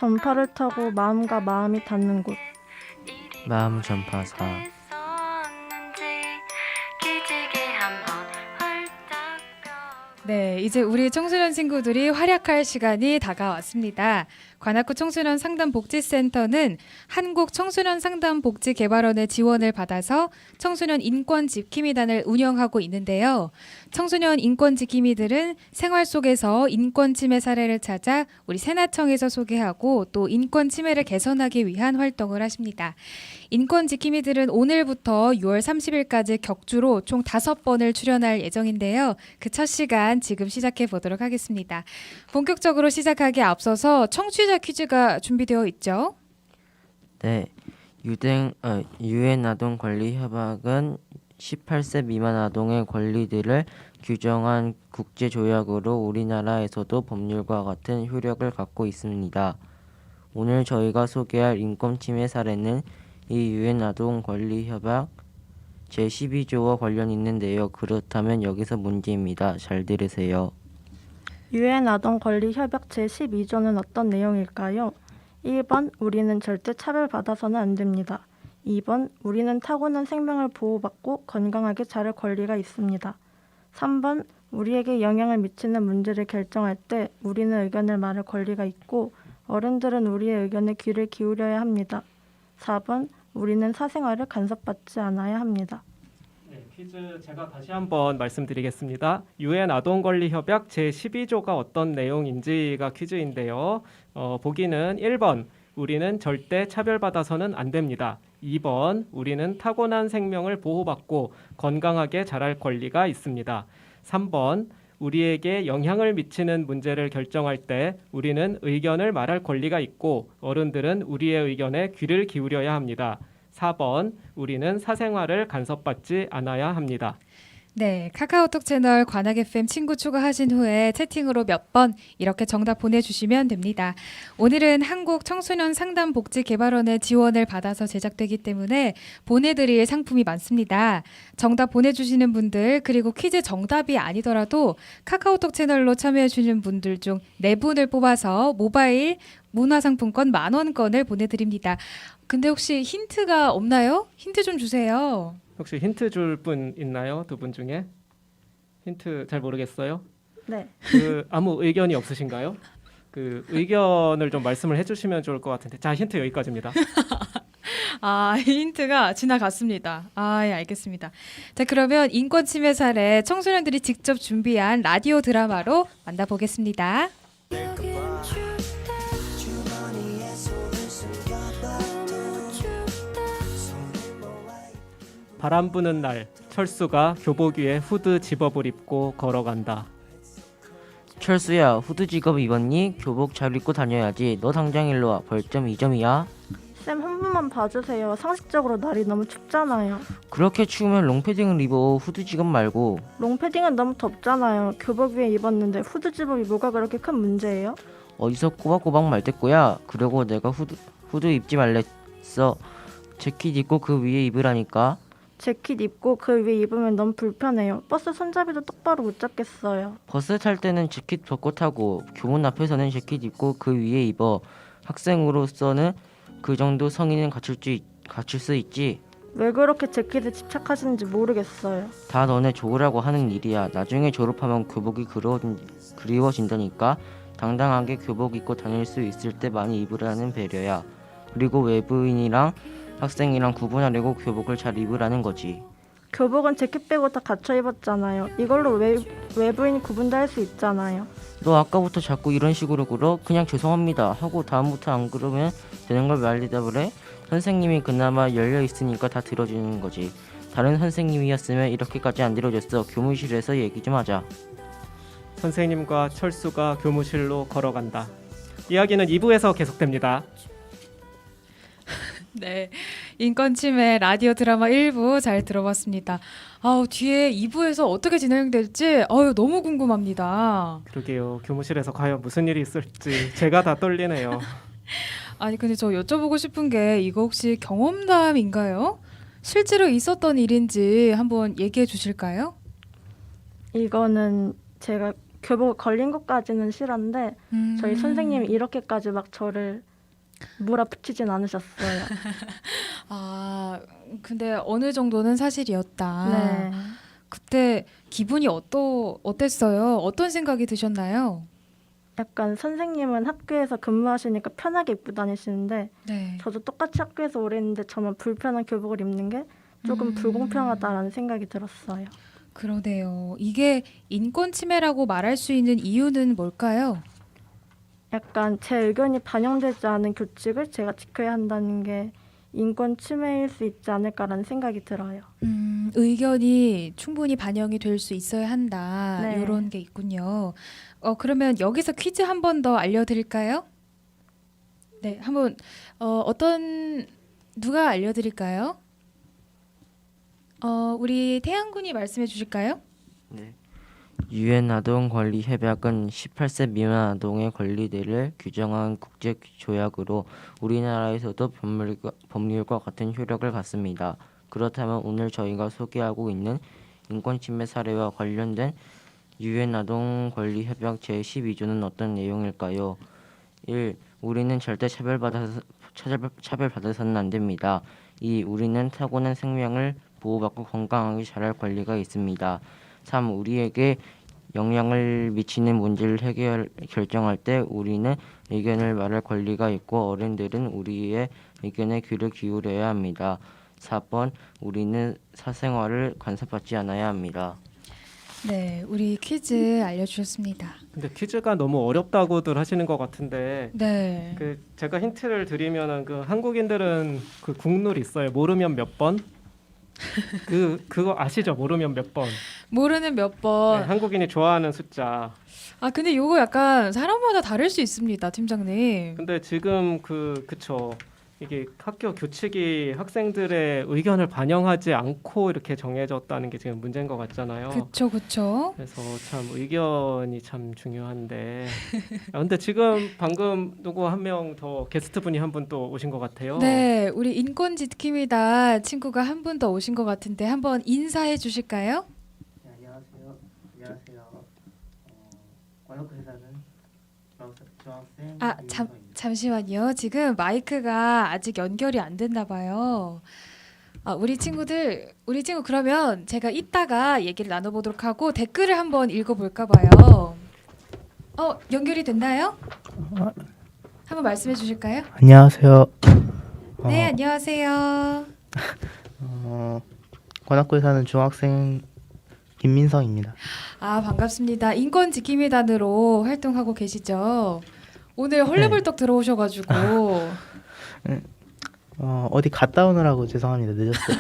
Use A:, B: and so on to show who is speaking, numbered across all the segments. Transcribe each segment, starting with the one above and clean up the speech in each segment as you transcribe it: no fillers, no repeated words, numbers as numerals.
A: 전파를 타고 마음과 마음이 닿는 곳.
B: 마음 전파사.
C: 네, 이제 우리 청소년 친구들이 활약할 시간이 다가왔습니다. 관악구 청소년 상담복지센터는 한국 청소년 상담복지개발원의 지원을 받아서 청소년 인권 지킴이단을 운영하고 있는데요. 청소년 인권 지킴이들은 생활 속에서 인권 침해 사례를 찾아 우리 세나청에서 소개하고 또 인권 침해를 개선하기 위한 활동을 하십니다. 인권 지킴이들은 오늘부터 6월 30일까지 격주로 총 5번을 출연할 예정인데요. 그 첫 시간 지금 시작해 보도록 하겠습니다. 본격적으로 시작하기에 앞서서 청취자 퀴즈가 준비되어 있죠.
B: 네. 유엔 아동 권리 협약은 18세 미만 아동의 권리들을 규정한 국제 조약으로 우리나라에서도 법률과 같은 효력을 갖고 있습니다. 오늘 저희가 소개할 인권 침해 사례는 이 유엔 아동 권리 협약 제12조와 관련 있는데요. 그렇다면 여기서 문제입니다. 잘 들으세요.
A: 유엔 아동 권리 협약 제12조는 어떤 내용일까요? 1번 우리는 절대 차별받아서는 안 됩니다. 2번 우리는 타고난 생명을 보호받고 건강하게 자랄 권리가 있습니다. 3번 우리에게 영향을 미치는 문제를 결정할 때 우리는 의견을 말할 권리가 있고 어른들은 우리의 의견에 귀를 기울여야 합니다. 4번 우리는 사생활을 간섭받지 않아야 합니다.
D: 네, 퀴즈 제가 다시 한번 말씀드리겠습니다. 유엔 아동 권리 협약 제12조가 어떤 내용인지가 퀴즈인데요. 보기는 1번 우리는 절대 차별받아서는 안 됩니다. 2번 우리는 타고난 생명을 보호받고 건강하게 자랄 권리가 있습니다. 3번 우리에게 영향을 미치는 문제를 결정할 때 우리는 의견을 말할 권리가 있고 어른들은 우리의 의견에 귀를 기울여야 합니다. 4번 우리는 사생활을 간섭받지 않아야 합니다.
C: 네, 카카오톡 채널 관악 FM 친구 추가하신 후에 채팅으로 몇 번 이렇게 정답 보내주시면 됩니다. 오늘은 한국 청소년 상담복지개발원의 지원을 받아서 제작되기 때문에 보내드릴 상품이 많습니다. 정답 보내주시는 분들 그리고 퀴즈 정답이 아니더라도 카카오톡 채널로 참여해주시는 분들 중 4분을 뽑아서 모바일 문화상품권 10,000원권을 보내드립니다. 근데 혹시 힌트가 없나요? 힌트 좀 주세요.
D: 혹시 힌트 줄 분 있나요? 두 분 중에? 힌트 잘 모르겠어요?
A: 네.
D: 아무 의견이 없으신가요? 그 의견을 좀 말씀을 해주시면 좋을 것 같은데. 자, 힌트 여기까지입니다.
C: 힌트가 지나갔습니다. 예, 알겠습니다. 자, 그러면 인권 침해 사례 청소년들이 직접 준비한 라디오 드라마로 만나보겠습니다.
D: 바람 부는 날 철수가 교복 위에 후드 집업을 입고 걸어간다.
B: 철수야, 후드 직업 입었니? 교복 잘 입고 다녀야지. 너 당장 일로 와. 벌점 2점이야.
A: 쌤 한 번만 봐주세요. 상식적으로 날이 너무 춥잖아요.
B: 그렇게 추우면 롱패딩을 입어. 후드 직업 말고.
A: 롱패딩은 너무 덥잖아요. 교복 위에 입었는데 후드 집업이 뭐가 그렇게 큰 문제예요?
B: 어디서 꼬박꼬박 말댔고야. 그리고 내가 후드 입지 말랬어. 재킷 입고 그 위에 입으라니까.
A: 재킷 입고 그 위에 입으면 너무 불편해요. 버스 손잡이도 똑바로 못 잡겠어요.
B: 버스 탈 때는 재킷 벗고 타고 교문 앞에서는 재킷 입고 그 위에 입어. 학생으로서는 그 정도 성의는 갖출 수 있지.
A: 왜 그렇게 재킷에 집착하시는지 모르겠어요.
B: 다 너네 좋으라고 하는 일이야. 나중에 졸업하면 교복이 그리워진다니까. 당당하게 교복 입고 다닐 수 있을 때 많이 입으라는 배려야. 그리고 외부인이랑 학생이랑 구분하려고 교복을 잘 입으라는 거지.
A: 교복은 재킷 빼고 다 갖춰 입었잖아요. 이걸로 외부인 구분도 할 수 있잖아요.
B: 너 아까부터 자꾸 이런 식으로 굴어? 그냥 죄송합니다 하고 다음부터 안 그러면 되는 걸 말 대답을 해? 선생님이 그나마 열려있으니까 다 들어주는 거지. 다른 선생님이었으면 이렇게까지 안 들어줬어. 교무실에서 얘기 좀 하자.
D: 선생님과 철수가 교무실로 걸어간다. 이야기는 2부에서 계속됩니다.
C: 네, 인권 침해 라디오 드라마 1부 잘 들어봤습니다. 뒤에 2부에서 어떻게 진행될지 너무 궁금합니다.
D: 그러게요. 교무실에서 과연 무슨 일이 있을지 제가 다 떨리네요.
C: 아니 근데 저 여쭤보고 싶은 게 이거 혹시 경험담인가요? 실제로 있었던 일인지 한번 얘기해 주실까요?
A: 이거는 제가 교복 걸린 것까지는 실한데 저희 선생님이 이렇게까지 막 저를 몰아붙이진 않으셨어요.
C: 아, 근데 어느 정도는 사실이었다.
A: 네.
C: 그때 기분이 어땠어요? 어떤 생각이 드셨나요?
A: 약간 선생님은 학교에서 근무하시니까 편하게 입고 다니시는데
C: 네.
A: 저도 똑같이 학교에서 오래 했는데 저만 불편한 교복을 입는 게 조금 불공평하다라는 생각이 들었어요.
C: 그러네요. 이게 인권 침해라고 말할 수 있는 이유는 뭘까요?
A: 약간 제 의견이 반영되지 않은 규칙을 제가 지켜야 한다는 게 인권 침해일 수 있지 않을까라는 생각이 들어요.
C: 의견이 충분히 반영이 될 수 있어야 한다.
A: 네.
C: 이런 게 있군요. 그러면 여기서 퀴즈 한 번 더 알려드릴까요? 네, 한번 누가 알려드릴까요? 우리 태양군이 말씀해 주실까요?
B: 네. 유엔 아동 권리 협약은 18세 미만 아동의 권리들을 규정한 국제 조약으로 우리나라에서도 법률과 같은 효력을 갖습니다. 그렇다면 오늘 저희가 소개하고 있는 인권 침해 사례와 관련된 유엔 아동 권리 협약 제12조는 어떤 내용일까요? 1. 우리는 절대 차별받아서는 안 됩니다. 2. 우리는 타고난 생명을 보호받고 건강하게 자랄 권리가 있습니다. 3. 우리에게 영향을 미치는 문제를 결정할 때 우리는 의견을 말할 권리가 있고 어른들은 우리의 의견에 귀를 기울여야 합니다. 4번 우리는 사생활을 간섭받지 않아야 합니다.
C: 네, 우리 퀴즈 알려주셨습니다.
D: 근데 퀴즈가 너무 어렵다고들 하시는 것 같은데
C: 네.
D: 그 제가 힌트를 드리면은 그 한국인들은 그 국룰 있어요. 모르면 몇 번? 그거 아시죠? 모르면 몇 번?
C: 모르는 몇
D: 네,
C: 번.
D: 한국인이 좋아하는 숫자.
C: 근데 요거 약간 사람마다 다를 수 있습니다, 팀장님.
D: 근데 지금 그쵸. 이게 학교 규칙이 학생들의 의견을 반영하지 않고 이렇게 정해졌다는 게 지금 문제인 것 같잖아요.
C: 그쵸.
D: 그래서 참 의견이 참 중요한데. 근데 지금 방금 누구 한 명 더 게스트 분이 한 분 또 오신 것 같아요.
C: 네, 우리 인권 지킴이다 친구가 한 분 더 오신 것 같은데 한번 인사해 주실까요?
E: 네, 안녕하세요. 관역회사는 중학생 김민서입니다.
C: 잠시만요. 지금 마이크가 아직 연결이 안 됐나 봐요. 우리 친구 그러면 제가 이따가 얘기를 나눠보도록 하고 댓글을 한번 읽어볼까 봐요. 연결이 됐나요? 한번 말씀해 주실까요?
E: 안녕하세요.
C: 네, 안녕하세요.
E: 관악구에 사는 중학생 김민성입니다.
C: 반갑습니다. 인권 지킴이단으로 활동하고 계시죠? 오늘 헐레벌떡 들어오셔가지고
E: 어디 갔다 오느라고 죄송합니다. 늦었어요.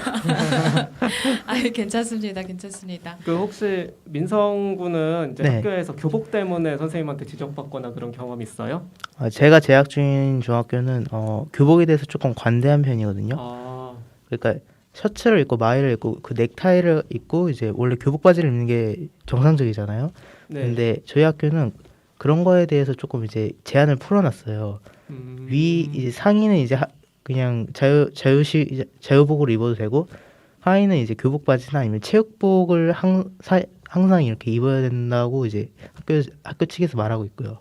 C: 괜찮습니다.
D: 그 혹시 민성 군은 이제
E: 네.
D: 학교에서 교복 때문에 선생님한테 지적받거나 그런 경험 있어요?
E: 제가 재학 중인 중학교는 교복에 대해서 조금 관대한 편이거든요.
D: 아,
E: 그러니까 셔츠를 입고 마이를 입고 그 넥타이를 입고 이제 원래 교복 바지를 입는 게 정상적이잖아요.
D: 네.
E: 근데 저희 학교는 그런 거에 대해서 조금 이제 제한을 풀어놨어요. 위 이제 상의는 이제 그냥 자유복으로 입어도 되고 하의는 이제 교복 바지나 아니면 체육복을 항상 이렇게 입어야 된다고 이제 학교 측에서 말하고 있고요.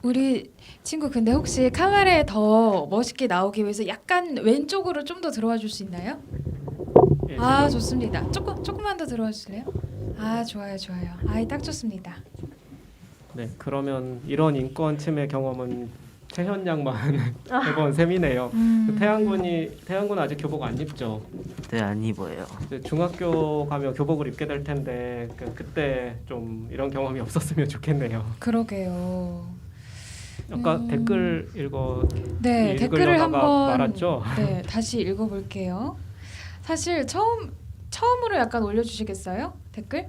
C: 우리 친구 근데 혹시 카메라에 더 멋있게 나오기 위해서 약간 왼쪽으로 좀 더 들어와 줄 수 있나요?
D: 예,
C: 좋습니다. 조금만 더 들어와 주실래요? 좋아요. 딱 좋습니다.
D: 네, 그러면 이런 인권 침해 경험은 채현 양만 해본 셈이네요. 그 태양군 아직 교복 안 입죠?
B: 네, 안 입어요.
D: 이제 중학교 가면 교복을 입게 될 텐데 그때 좀 이런 경험이 없었으면 좋겠네요.
C: 그러게요.
D: 아까 댓글
C: 네, 댓글을
D: 읽으려다가
C: 한번
D: 말았죠?
C: 네, 다시 읽어볼게요. 사실 처음으로 약간 올려주시겠어요? 댓글?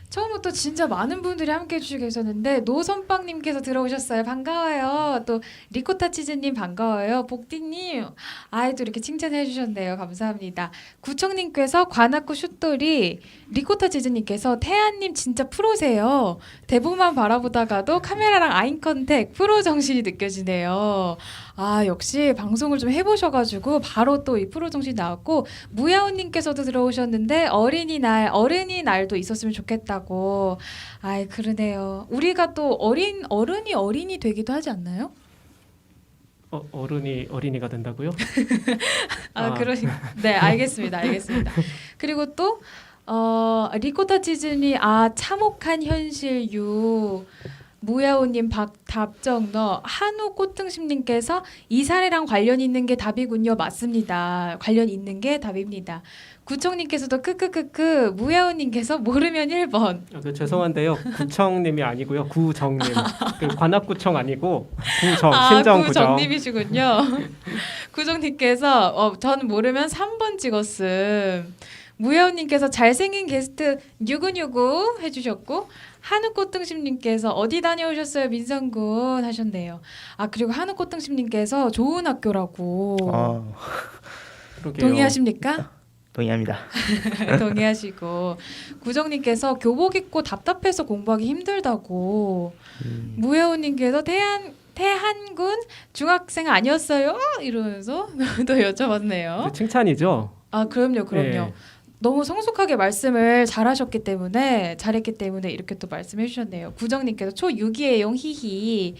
C: 처음부터 진짜 많은 분들이 함께 해주시고 계셨는데 노선빵님께서 들어오셨어요. 반가워요. 또 리코타 치즈님 반가워요. 복디님 또 이렇게 칭찬해 주셨네요. 감사합니다. 구청님께서 관악구 슛돌이 리코타 치즈님께서 태안님 진짜 프로세요. 대본만 바라보다가도 카메라랑 아이 컨택 프로 정신이 느껴지네요. 역시 방송을 좀 해보셔가지고 바로 또 이 프로 정신 나왔고 무야호님께서도 들어오셨는데 어린이날도 있었으면 좋겠다고. 그러네요. 우리가 또 어른이 되기도 하지 않나요?
D: 어른이 어린이가 된다고요? 아.
C: 그러신 네, 알겠습니다. 알겠습니다. 그리고 또 리코타 치즈니 참혹한 현실유 무야호님 답정너 한우 꽃등심님께서 이 사례랑 관련 있는 게 답이군요. 맞습니다. 관련 있는 게 답입니다. 구청님께서도 크크크크 무야호님께서 모르면 1번.
D: 죄송한데요. 구청님이 아니고요. 구정님. 그 관악구청 아니고 구정 신정구정.
C: 구정님이시군요. 구정님께서 전 모르면 3번 찍었음. 무야호님께서 잘생긴 게스트 누구누구 해주셨고 한우꽃등심님께서 어디 다녀오셨어요 민성군 하셨네요. 그리고 한우꽃등심님께서 좋은 학교라고
D: 그러게요.
C: 동의하십니까?
E: 동의합니다.
C: 동의하시고 구정님께서 교복 입고 답답해서 공부하기 힘들다고 무혜호님께서 태한군 중학생 아니었어요? 이러면서 또 여쭤봤네요.
D: 칭찬이죠.
C: 그럼요.
D: 네.
C: 너무 성숙하게 말씀을 잘했기 때문에 이렇게 또 말씀해 주셨네요. 구정님께서 초6이에요 히히.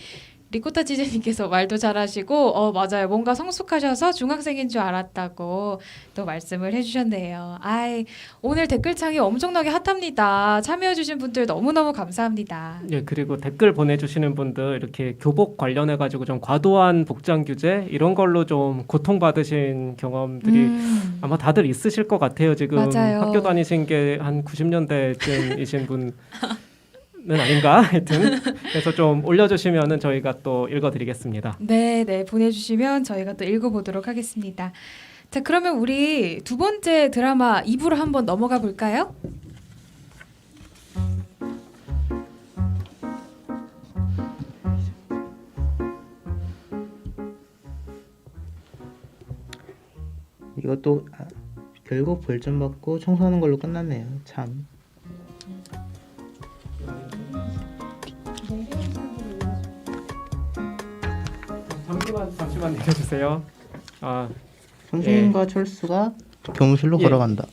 C: 리코타 치즈님께서 말도 잘하시고 맞아요. 뭔가 성숙하셔서 중학생인 줄 알았다고 또 말씀을 해주셨네요. 오늘 댓글창이 엄청나게 핫합니다. 참여해주신 분들 너무너무 감사합니다.
D: 예, 그리고 댓글 보내주시는 분들 이렇게 교복 관련해가지고 좀 과도한 복장 규제 이런 걸로 좀 고통받으신 경험들이 아마 다들 있으실 것 같아요. 지금
C: 맞아요.
D: 학교 다니신 게 한 90년대쯤이신 분. 는 아닌가 하여튼 그래서 좀 올려주시면은 저희가 또 읽어드리겠습니다.
C: 네, 보내주시면 저희가 또 읽어보도록 하겠습니다. 자, 그러면 우리 두 번째 드라마 2부로 한번 넘어가 볼까요?
E: 이것도 결국 벌점 받고 청소하는 걸로 끝났네요. 참.
D: 잠시만 내려주세요.
E: 선생님과 철수가 교무실로 걸어간다.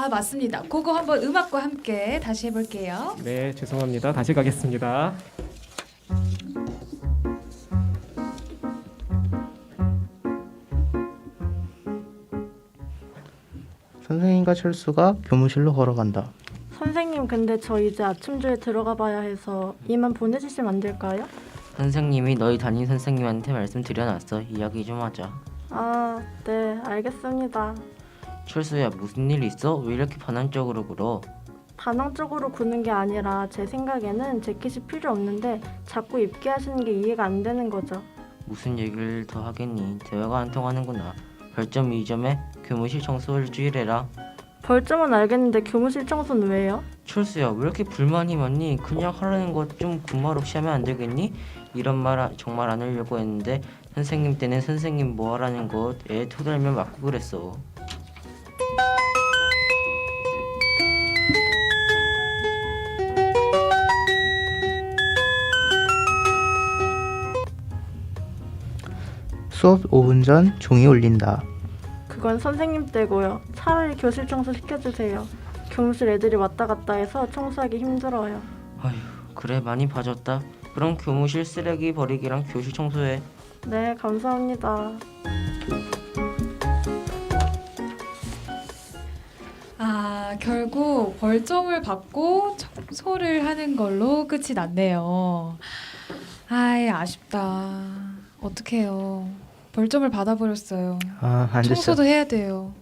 C: 맞습니다. 그거 한번 음악과 함께 다시 해볼게요.
D: 네, 죄송합니다. 다시 가겠습니다.
E: 선생님과 철수가 교무실로 걸어간다.
A: 선생님, 근데 저 이제 아침조에 들어가 봐야 해서 이만 보내주시면 안 될까요?
B: 선생님이 너희 담임 선생님한테 말씀드려놨어. 이야기 좀 하자.
A: 네, 알겠습니다.
B: 철수야, 무슨 일 있어? 왜 이렇게 반항적으로 굴어?
A: 반항적으로 구는 게 아니라 제 생각에는 재킷이 필요 없는데 자꾸 입게 하시는 게 이해가 안 되는 거죠.
B: 무슨 얘기를 더 하겠니? 대화가 안 통하는구나. 별점 2점에 교무실 청소 일주일 해라.
A: 벌점은 알겠는데 교무실 청소는 왜요?
B: 철수야, 왜 이렇게 불만이 많니? 그냥 하라는 거 좀 군말 없이 하면 안 되겠니? 이런 말 정말 안 하려고 했는데 선생님 때는 선생님 뭐 하라는 것 애 토달면 맞고 그랬어.
E: 수업 5분 전 종이 울린다.
A: 그건 선생님 때고요. 차라리 교실 청소 시켜주세요. 교무실 애들이 왔다 갔다 해서 청소하기 힘들어요.
B: 아휴, 그래 많이 봐줬다. 그럼 교무실 쓰레기 버리기랑 교실 청소해.
A: 네, 감사합니다.
C: 결국 벌점을 받고 청소를 하는 걸로 끝이 났네요. 아쉽다. 어떡해요. 벌점을 받아버렸어요.
E: 안 됐어.
C: 청소도 해야 돼요.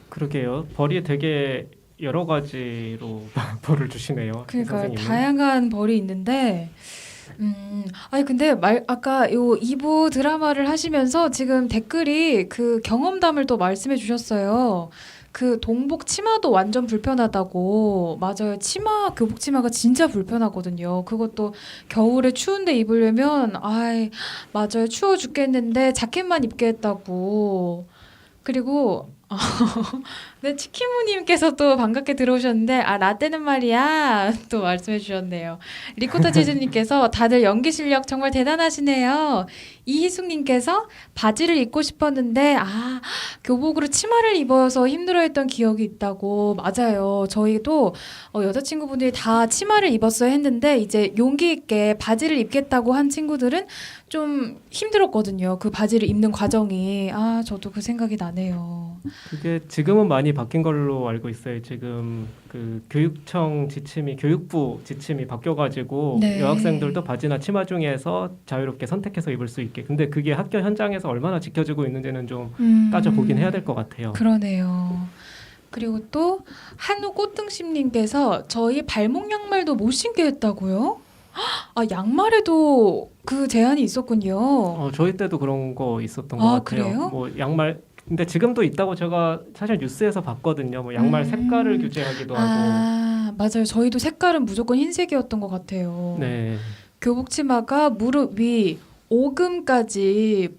D: 그러게요. 벌이 되게 여러 가지로 벌을 주시네요.
C: 그러니까
D: 선생님은.
C: 다양한 벌이 있는데 근데 아까 요 2부 드라마를 하시면서 지금 댓글이 그 경험담을 또 말씀해 주셨어요. 그 동복 치마도 완전 불편하다고. 맞아요. 교복 치마가 진짜 불편하거든요. 그것도 겨울에 추운데 입으려면 맞아요. 추워 죽겠는데 자켓만 입게 했다고. 그리고 네, 치킨무님께서 또 반갑게 들어오셨는데 라떼는 말이야 또 말씀해 주셨네요. 리코타 지즈님께서 다들 연기 실력 정말 대단하시네요. 이희숙님께서 바지를 입고 싶었는데 교복으로 치마를 입어서 힘들어했던 기억이 있다고. 맞아요. 저희도 여자친구분들이 다 치마를 입었어야 했는데 이제 용기 있게 바지를 입겠다고 한 친구들은 좀 힘들었거든요. 그 바지를 입는 과정이. 저도 그 생각이 나네요.
D: 그게 지금은 많이 바뀐 걸로 알고 있어요. 지금 그 교육청 지침이 교육부 지침이 바뀌어가지고
C: 네.
D: 여학생들도 바지나 치마 중에서 자유롭게 선택해서 입을 수 있게. 근데 그게 학교 현장에서 얼마나 지켜지고 있는지는 좀 따져보긴 해야 될 것 같아요.
C: 그러네요. 그리고 또 한우 꽃등심님께서 저희 발목 양말도 못 신게 했다고요? 양말에도 그 제한이 있었군요.
D: 저희 때도 그런 거 있었던 것 같아요.
C: 그래요?
D: 뭐 양말 근데 지금도 있다고 제가 사실 뉴스에서 봤거든요. 뭐 양말 색깔을 규제하기도 하고.
C: 맞아요. 저희도 색깔은 무조건 흰색이었던 것 같아요.
D: 네.
C: 교복 치마가 무릎 위 오금까지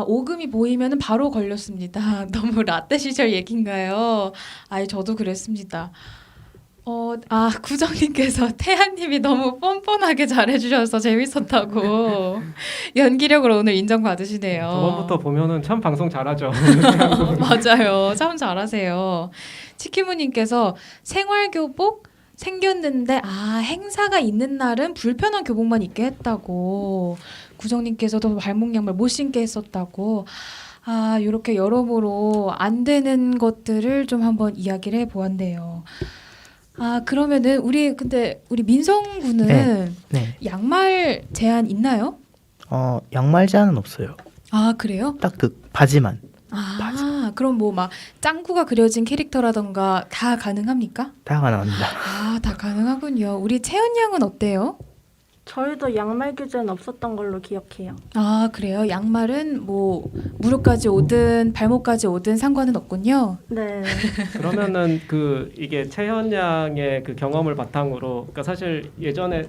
C: 오금이 보이면 바로 걸렸습니다. 너무 라떼 시절 얘긴가요? 저도 그랬습니다. 구정님께서 태아님이 너무 뻔뻔하게 잘해주셔서 재밌었다고 연기력을 오늘 인정받으시네요.
D: 저번부터 보면은 참 방송 잘하죠.
C: 맞아요. 참 잘하세요. 치키무님께서 생활교복 생겼는데 행사가 있는 날은 불편한 교복만 입게 했다고. 구정님께서도 발목 양말 못 신게 했었다고. 이렇게 여러모로 안 되는 것들을 좀 한번 이야기를 해보았네요. 그러면은 우리 민성군은
E: 네.
C: 양말 제한 있나요?
E: 양말 제한은 없어요.
C: 그래요?
E: 딱 그 바지만.
C: 그럼 뭐 막 짱구가 그려진 캐릭터라던가 다 가능합니까?
E: 다 가능합니다.
C: 다 가능하군요. 우리 채연 양은 어때요?
A: 저희도 양말 규제는 없었던 걸로 기억해요.
C: 그래요? 양말은 뭐 무릎까지 오든 발목까지 오든 상관은 없군요.
A: 네.
D: 그러면은 이게 채현 양의 그 경험을 바탕으로, 그러니까 사실 예전에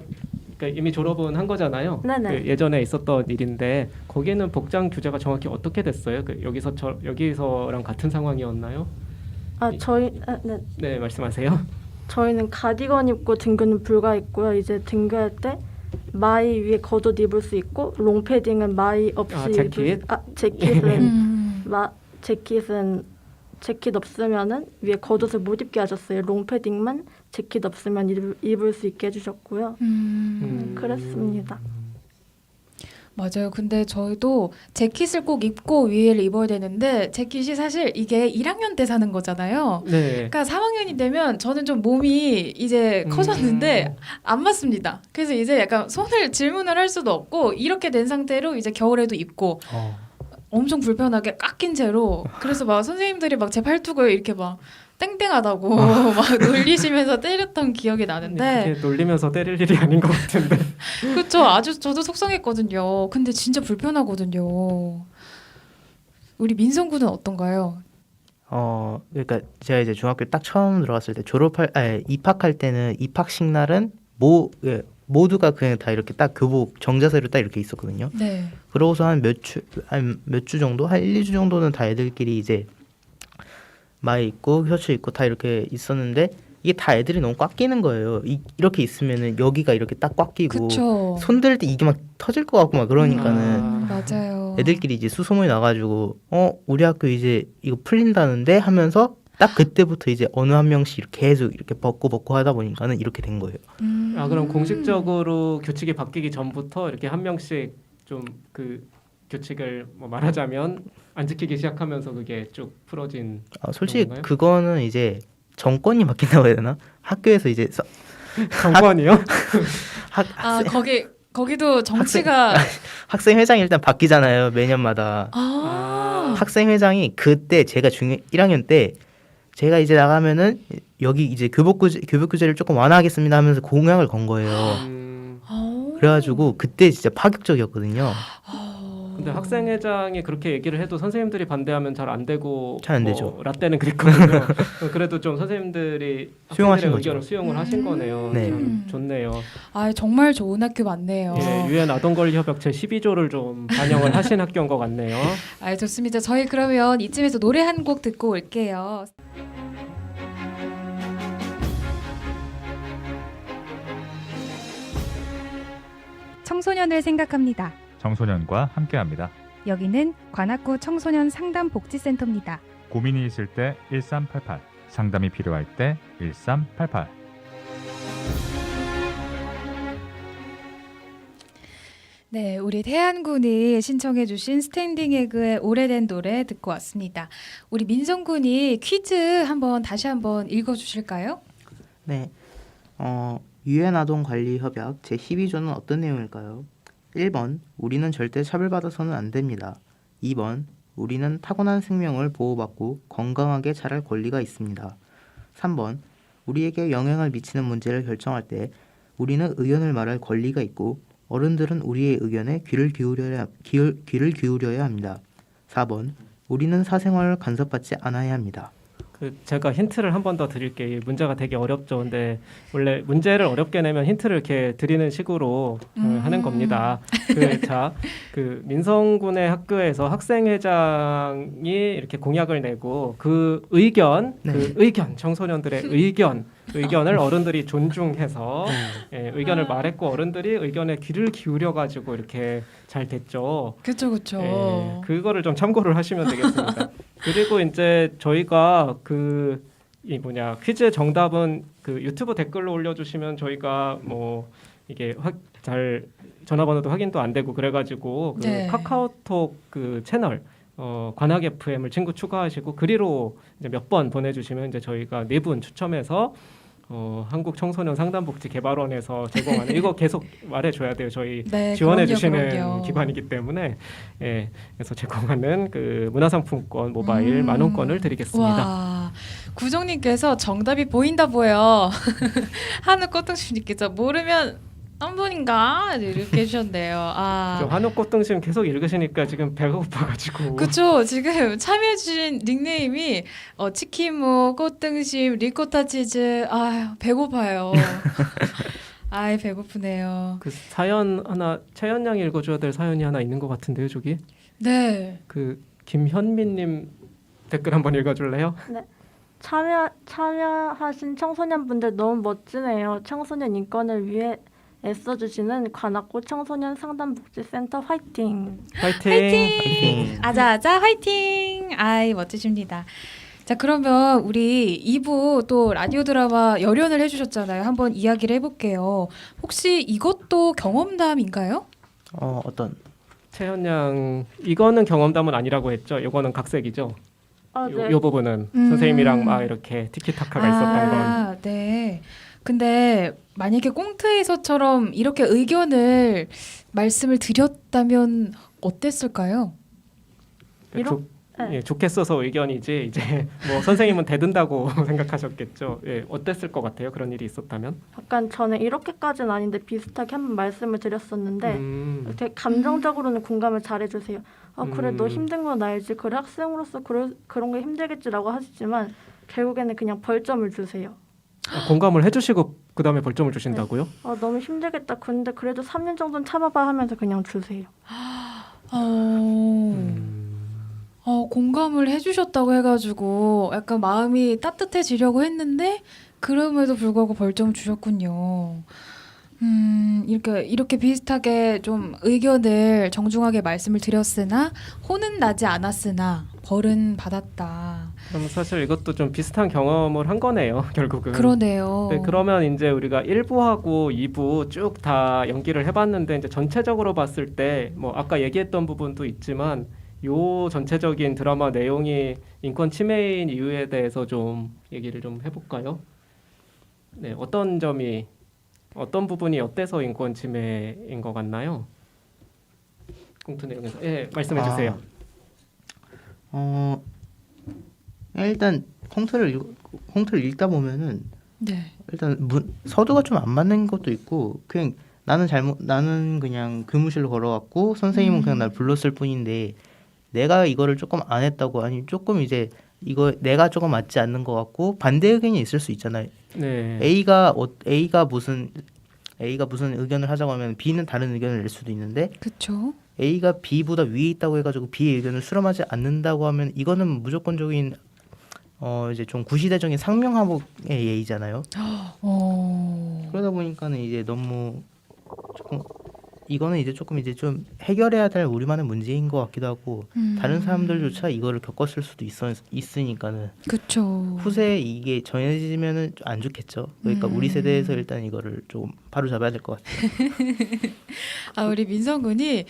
D: 그러니까 이미 졸업은 한 거잖아요.
A: 네네.
D: 그 예전에 있었던 일인데 거기는 복장 규제가 정확히 어떻게 됐어요? 여기서랑 같은 상황이었나요?
A: 네.
D: 네, 말씀하세요.
A: 저희는 가디건 입고 등교는 불가했고요. 이제 등교할 때 마이 위에 겉옷 입을 수 있고 롱패딩은 마이 없이
D: 재킷?
A: 재킷 없으면은 위에 겉옷을 못 입게 하셨어요. 롱패딩만 재킷 없으면 입을 수 있게 해주셨고요. 그랬습니다.
C: 맞아요. 근데 저희도 재킷을 꼭 입고 위에를 입어야 되는데 재킷이 사실 이게 1학년 때 사는 거잖아요.
D: 네.
C: 그러니까 3학년이 되면 저는 좀 몸이 이제 커졌는데 안 맞습니다. 그래서 이제 약간 손을 질문을 할 수도 없고 이렇게 된 상태로 이제 겨울에도 입고 엄청 불편하게 깎인 채로. 그래서 막 선생님들이 막 제 팔뚝을 이렇게 막 땡땡하다고 막 놀리시면서 때렸던 기억이 나는데.
D: 그게 놀리면서 때릴 일이 아닌 것 같은데.
C: 그렇죠. 아주 저도 속상했거든요. 근데 진짜 불편하거든요. 우리 민성군은 어떤가요?
E: 그러니까 제가 이제 중학교 딱 처음 들어갔을 때 입학할 때는 입학식 날은 모두가 그냥 다 이렇게 딱 교복 정자세로 딱 이렇게 있었거든요.
C: 네.
E: 그러고서 한 몇 주 정도, 한 1, 2주 정도는 다 애들끼리 이제 마이 입고 셔츠 입고 다 이렇게 있었는데 이게 다 애들이 너무 꽉 끼는 거예요. 이렇게 있으면은 여기가 이렇게 딱 꽉 끼고
C: 그쵸.
E: 손들 때 이게 막 터질 것 같고 막 그러니까는
C: 맞아요.
E: 애들끼리 이제 수소문이 나가지고 우리 학교 이제 이거 풀린다는데 하면서 딱 그때부터 이제 어느 한 명씩 이렇게 계속 이렇게 벗고 하다 보니까는 이렇게 된 거예요.
D: 그럼 공식적으로 규칙이 바뀌기 전부터 이렇게 한 명씩 좀 그 규칙을 뭐 말하자면 안 지키기 시작하면서 그게 쭉 풀어진.
E: 솔직히
D: 그런가요?
E: 그거는 이제 정권이 바뀐다고 해야 되나? 학교에서 이제
D: 정권이요?
C: 거기도 정치가
E: 학생 회장이 일단 바뀌잖아요, 매년마다. 학생 회장이 그때 제가 1학년 때 제가 이제 나가면은 여기 이제 교복 규제를 조금 완화하겠습니다 하면서 공약을 건 거예요. 그래가지고 그때 진짜 파격적이었거든요.
D: 근데 학생회장이 그렇게 얘기를 해도 선생님들이 반대하면 잘 안 되고
E: 잘안 되죠.
D: 라떼는 그랬거든요. 그래도 좀 선생님들이
E: 수용하신
D: 학생들의
E: 거죠.
D: 의견을 수용을 하신 거네요.
E: 네.
D: 참 좋네요.
C: 아, 정말 좋은 학교 맞네요.
D: 예, 유엔 아동권리협약 제 12조를 좀 반영을 하신 학교인 것 같네요.
C: 아, 좋습니다. 저희 그러면 이쯤에서 노래 한 곡 듣고 올게요.
F: 청소년을 생각합니다.
G: 청소년과 함께합니다.
F: 여기는 관악구 청소년 상담복지센터입니다.
G: 고민이 있을 때 1388, 상담이 필요할 때 1388.
C: 네, 우리 태안군이 신청해주신 스탠딩 에그의 오래된 노래 듣고 왔습니다. 우리 민성군이 퀴즈 다시 한번 읽어주실까요?
E: 네. 유엔 아동 관리 협약 제 12조는 어떤 내용일까요? 1번 우리는 절대 차별받아서는 안 됩니다. 2번 우리는 타고난 생명을 보호받고 건강하게 자랄 권리가 있습니다. 3번 우리에게 영향을 미치는 문제를 결정할 때 우리는 의견을 말할 권리가 있고 어른들은 우리의 의견에 귀를 기울여야 합니다. 4번 우리는 사생활을 간섭받지 않아야 합니다.
D: 제가 힌트를 한 번 더 드릴게요. 이 문제가 되게 어렵죠. 근데 원래 문제를 어렵게 내면 힌트를 이렇게 드리는 식으로 하는 겁니다. 그 민성군의 학교에서 학생회장이 이렇게 공약을 내고 그 의견, 청소년들의 의견을 어른들이 존중해서 의견을 말했고 어른들이 의견에 귀를 기울여가지고 이렇게 잘 됐죠.
C: 그렇죠.
D: 그거를 좀 참고를 하시면 되겠습니다. 그리고 이제 저희가 퀴즈 정답은 그 유튜브 댓글로 올려주시면 저희가 뭐 이게 잘 전화번호도 확인도 안 되고 그래가지고 그 카카오톡 그 채널 관악 FM을 친구 추가하시고 글로 이제 몇 번 보내주시면 이제 저희가 4분 추첨해서 한국 청소년 상담복지 개발원에서 제공하는 이거 계속 말해줘야 돼요. 저희 지원해 주시는 기관이기 때문에 그래서 제공하는 그 문화상품권 모바일 10,000원권을 드리겠습니다.
C: 와, 구정님께서 정답이 보인다 보여. 한우 꽃등심님께서 모르면 한 분인가 이렇게 해주셨네요.
D: 한우 꽃등심 계속 읽으시니까 지금 배가 고파가지고.
C: 그렇죠. 지금 참여해주신 닉네임이 치킨무, 꽃등심, 리코타 치즈. 배고파요. 배고프네요.
D: 그 사연 하나 채연 양이 읽어줘야 될 사연이 하나 있는 것 같은데요, 저기.
C: 네.
D: 그 김현민님 댓글 한번 읽어줄래요?
A: 네. 참여하신 청소년분들 너무 멋지네요. 청소년 인권을 위해 애써주시는 관악구 청소년 상담복지센터 화이팅!
D: 화이팅!
C: 아자아자 화이팅! 멋지십니다. 자, 그러면 우리 2부 또 라디오 드라마 열연을 해주셨잖아요. 한번 이야기를 해볼게요. 혹시 이것도 경험담인가요?
E: 어떤?
D: 채연 양 이거는 경험담은 아니라고 했죠? 이거는 각색이죠?
A: 네.
D: 요 부분은 선생님이랑 막 이렇게 티키타카가 있었던 건.
C: 네. 근데 만약에 꽁트에서처럼 이렇게 의견을 말씀을 드렸다면 어땠을까요?
D: 좋게 써서 의견이지 이제 뭐 선생님은 대든다고 생각하셨겠죠. 어땠을 것 같아요? 그런 일이 있었다면?
A: 약간 저는 이렇게까지는 아닌데 비슷하게 한번 말씀을 드렸었는데 되게 감정적으로는 공감을 잘해주세요. 그래 너 힘든 건 알지. 그래 학생으로서 그런 게 힘들겠지라고 하시지만 결국에는 그냥 벌점을 주세요.
D: 공감을 해주시고 그 다음에 벌점을 주신다고요?
A: 너무 힘들겠다. 근데 그래도 3년 정도는 참아봐 하면서 그냥 주세요.
C: 공감을 해주셨다고 해가지고 약간 마음이 따뜻해지려고 했는데 그럼에도 불구하고 벌점 주셨군요. 이렇게 비슷하게 좀 의견을 정중하게 말씀을 드렸으나 혼은 나지 않았으나 벌은 받았다.
D: 그럼 사실 이것도 좀 비슷한 경험을 한 거네요, 결국은.
C: 그러네요.
D: 네, 그러면 이제 우리가 1부하고 2부 쭉 다 연기를 해봤는데 이제 전체적으로 봤을 때 뭐 아까 얘기했던 부분도 있지만 요 전체적인 드라마 내용이 인권 침해인 이유에 대해서 좀 얘기를 좀 해볼까요? 네, 어떤 부분이 어때서 인권 침해인 것 같나요? 꽁트 내용에서 말씀해 주세요.
E: 일단 콩트를 읽다 보면은
C: 네.
E: 일단 서두가 좀 안 맞는 것도 있고 그냥 나는 그냥 교무실로 걸어갔고 선생님은 그냥 날 불렀을 뿐인데 내가 이거를 조금 안 했다고 아니 조금 이제 이거 내가 조금 맞지 않는 것 같고 반대 의견이 있을 수 있잖아요.
D: 네.
E: A가 무슨 의견을 하자고 하면 B는 다른 의견을 낼 수도 있는데
C: 그렇죠.
E: A가 B보다 위에 있다고 해가지고 B의 의견을 수렴하지 않는다고 하면 이거는 무조건적인 이제 좀 구시대적인 상명하복의 예의잖아요. 그러다 보니까는 이제 너무 조금 이거는 이제 조금 이제 좀 해결해야 될 우리만의 문제인 것 같기도 하고 다른 사람들조차 이거를 겪었을 수도 있으니까는
C: 그렇죠.
E: 후세에 이게 전해지면은 좀 안 좋겠죠. 그러니까 우리 세대에서 일단 이거를 좀 바로 잡아야 될 것 같아요.
H: 아, 우리 민성군이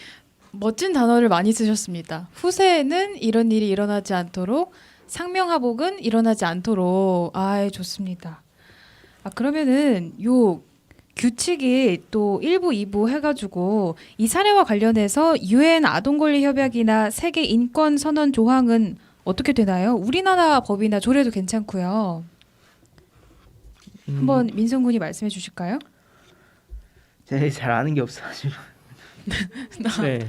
H: 멋진 단어를 많이 쓰셨습니다. 후세에는 이런 일이 일어나지 않도록, 상명하복은 일어나지 않도록. 아, 좋습니다. 아, 그러면은 요 규칙이 또 1부, 2부 해가지고 이 사례와 관련해서 유엔 아동권리 협약이나 세계 인권 선언 조항은 어떻게 되나요? 우리나라 법이나 조례도 괜찮고요. 한번 민성군이 말씀해 주실까요?
E: 제가 잘 아는 게 없어가지고.
D: 네.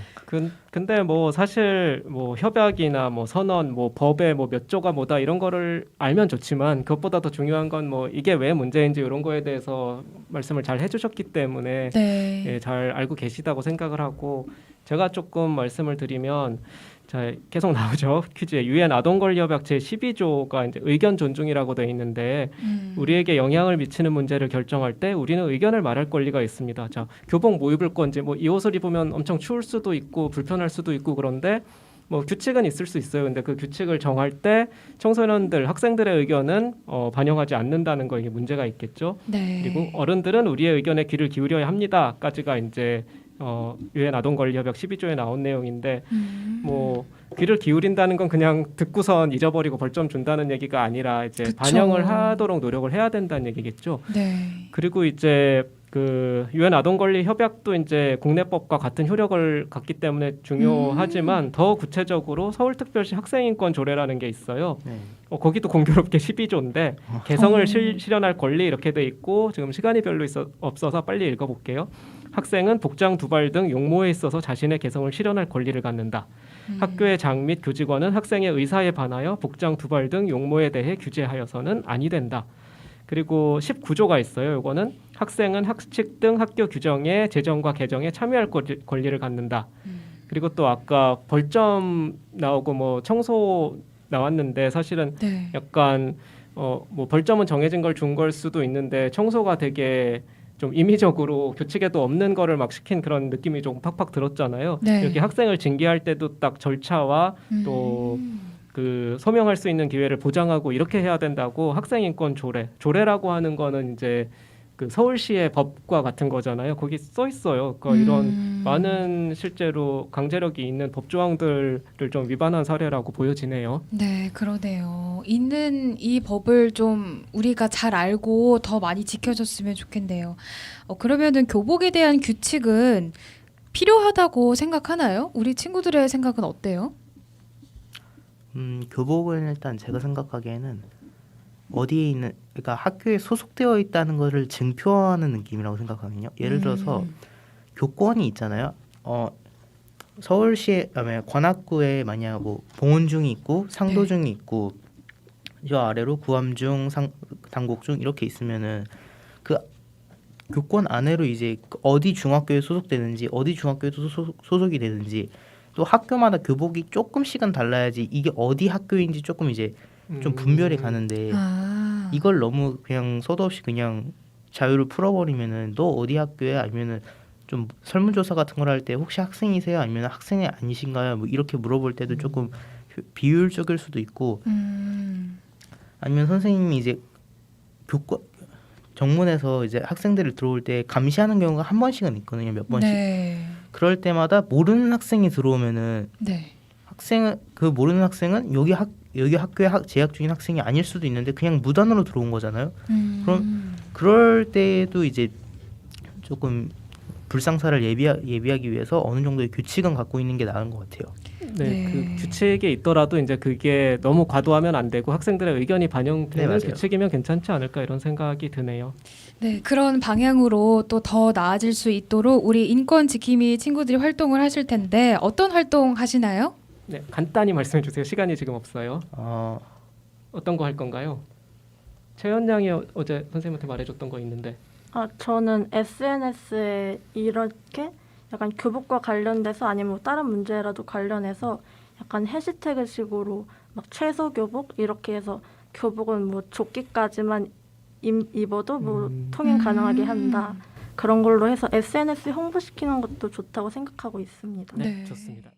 D: 근데 뭐 사실 뭐 협약이나 뭐 선언, 뭐 법의 뭐 몇 조가 뭐다 이런 거를 알면 좋지만 그것보다 더 중요한 건 뭐 이게 왜 문제인지 이런 거에 대해서 말씀을 잘 해주셨기 때문에
C: 네.
D: 예, 잘 알고 계시다고 생각을 하고 제가 조금 말씀을 드리면 자 계속 나오죠 퀴즈에 유엔 아동권리협약 제 12조가 이제 의견 존중이라고 돼 있는데 우리에게 영향을 미치는 문제를 결정할 때 우리는 의견을 말할 권리가 있습니다. 자 교복 뭐 입을 건지 뭐 이 옷을 입으면 엄청 추울 수도 있고 불편할 수도 있고 그런데 뭐 규칙은 있을 수 있어요. 근데 그 규칙을 정할 때 청소년들 학생들의 의견은 반영하지 않는다는 거 이게 문제가 있겠죠.
C: 네.
D: 그리고 어른들은 우리의 의견에 귀를 기울여야 합니다까지가 이제 유엔 아동권리협약 12조에 나온 내용인데 뭐 귀를 기울인다는 건 그냥 듣고선 잊어버리고 벌점 준다는 얘기가 아니라 이제
C: 그쵸.
D: 반영을 하도록 노력을 해야 된다는 얘기겠죠.
C: 네.
D: 그리고 이제 그 유엔 아동권리협약도 이제 국내법과 같은 효력을 갖기 때문에 중요하지만 더 구체적으로 서울특별시 학생인권조례라는 게 있어요.
E: 네.
D: 거기도 공교롭게 12조인데 개성을 실현할 권리 이렇게 돼 있고 지금 시간이 별로 없어서 빨리 읽어볼게요. 학생은 복장, 두발 등 용모에 있어서 자신의 개성을 실현할 권리를 갖는다. 학교의 장 및 교직원은 학생의 의사에 반하여 복장, 두발 등 용모에 대해 규제하여서는 아니 된다. 그리고 19조가 있어요. 이거는 학생은 학칙 등 학교 규정의 제정과 개정에 참여할 권리를 갖는다. 그리고 또 아까 벌점 나오고 뭐 청소 나왔는데 사실은
C: 네.
D: 약간 뭐 벌점은 정해진 걸 준 걸 수도 있는데 청소가 되게 좀 임의적으로 규칙에도 없는 거를 막 시킨 그런 느낌이 좀 팍팍 들었잖아요.
C: 네.
D: 여기 학생을 징계할 때도 딱 절차와 또 그 소명할 수 있는 기회를 보장하고 이렇게 해야 된다고 학생인권 조례라고 하는 거는 이제 그 서울시의 법과 같은 거잖아요. 거기 써 있어요. 그러니까 이런 많은 실제로 강제력이 있는 법 조항들을 좀 위반한 사례라고 보여지네요.
C: 네, 그러네요. 있는 이 법을 좀 우리가 잘 알고 더 많이 지켜줬으면 좋겠네요. 그러면은 교복에 대한 규칙은 필요하다고 생각하나요? 우리 친구들의 생각은 어때요?
E: 교복은 일단 제가 생각하기에는 어디에 있는 그러니까 학교에 소속되어 있다는 것을 증표하는 느낌이라고 생각하거든요. 예를 들어서 교권이 있잖아요. 서울시에 관악구에 만약 뭐 봉은중이 있고 상도중이 있고 저 아래로 구암중, 당곡중 이렇게 있으면은 그 교권 안에로 이제 어디 중학교에 소속되는지 어디 중학교에도 소속이 되는지 또 학교마다 교복이 조금씩은 달라야지 이게 어디 학교인지 조금 이제 좀 분별이 가는데 이걸 너무 그냥 서도 없이 그냥 자유를 풀어버리면은 너 어디 학교에 아니면은 좀 설문조사 같은 걸 할 때 혹시 학생이세요 아니면 학생이 아니신가요 뭐 이렇게 물어볼 때도 조금 비효율적일 수도 있고 아니면 선생님이 이제 교권 정문에서 이제 학생들을 들어올 때 감시하는 경우가 한 번씩은 있거든요 몇 번씩
C: 네.
E: 그럴 때마다 모르는 학생이 들어오면은
C: 네.
E: 그 모르는 학생은 여기 학교에 재학 중인 학생이 아닐 수도 있는데 그냥 무단으로 들어온 거잖아요. 그럼 그럴 때도 이제 조금 불상사를 예비하기 위해서 어느 정도의 규칙은 갖고 있는 게 나은 것 같아요.
D: 네,
C: 네.
D: 그 규칙이 있더라도 이제 그게 너무 과도하면 안 되고 학생들의 의견이
E: 네,
D: 반영되는
E: 맞아요.
D: 규칙이면 괜찮지 않을까 이런 생각이 드네요.
C: 네, 그런 방향으로 또 더 나아질 수 있도록 우리 인권 지킴이 친구들이 활동을 하실 텐데 어떤 활동 하시나요?
D: 네, 간단히 말씀해 주세요. 시간이 지금 없어요. 어떤 거 할 건가요? 채연 양이 어제 선생님한테 말해줬던 거 있는데.
A: 저는 SNS에 이렇게 약간 교복과 관련돼서 아니면 뭐 다른 문제라도 관련해서 약간 해시태그 식으로 막 최소 교복 이렇게 해서 교복은 뭐 조끼까지만 입어도 뭐 통행 가능하게 한다. 그런 걸로 해서 SNS 홍보시키는 것도 좋다고 생각하고 있습니다.
D: 네,
C: 네.
D: 좋습니다.